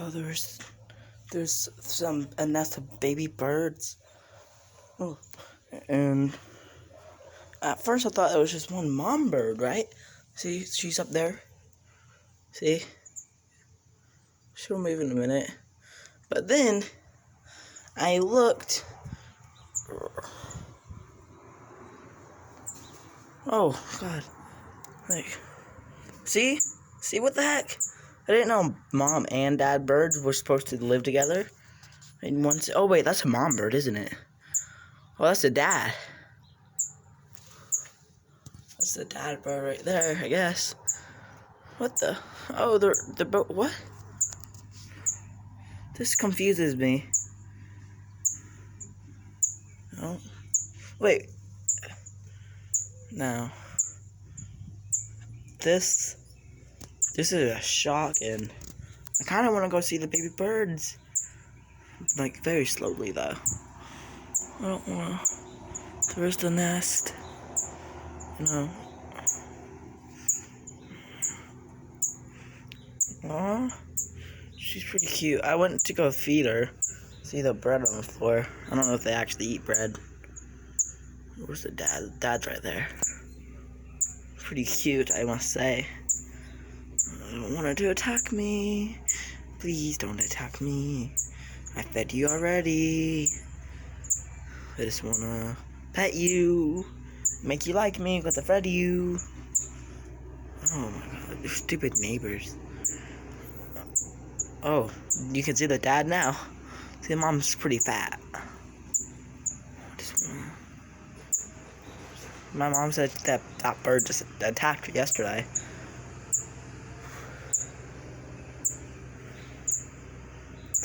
Yo, there's a nest of baby birds. Oh, and at first I thought it was just one mom bird, right? See, she's up there. See? She'll move in a minute. But then I looked. Oh God! Like, see what the heck? I didn't know mom and dad birds were supposed to live together. And once, oh wait, that's a mom bird, isn't it? Well, that's the dad. That's the dad bird right there, I guess. What the? Oh, they're both. What? This confuses me. Oh, wait. Now, this is a shock, and I kind of want to go see the baby birds. Like, very slowly, though. I don't want to. There's the nest. No. Aw. She's pretty cute. I went to go feed her. See the bread on the floor. I don't know if they actually eat bread. Where's the dad? The dad's right there. Pretty cute, I must say. I don't want her to attack me. Please don't attack me. I fed you already. I just wanna pet you. Make you like me because I fed you. Oh my God, they're stupid neighbors. Oh, you can see the dad now. See, mom's pretty fat. My mom said that bird just attacked her yesterday.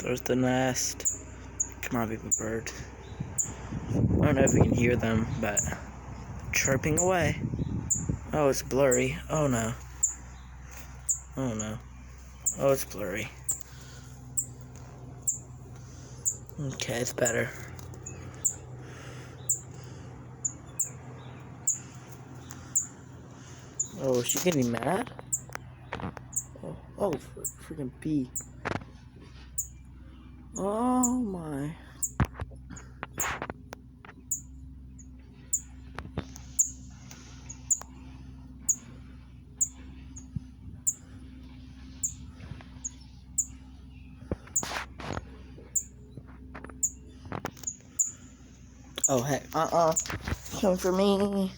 There's the nest. Come on, baby bird. I don't know if we can hear them, but chirping away. Oh, it's blurry. Oh no. Oh no. Oh, it's blurry. Okay, it's better. Oh, is she getting mad? Oh, freaking bee. Oh my. Oh heck, come for me.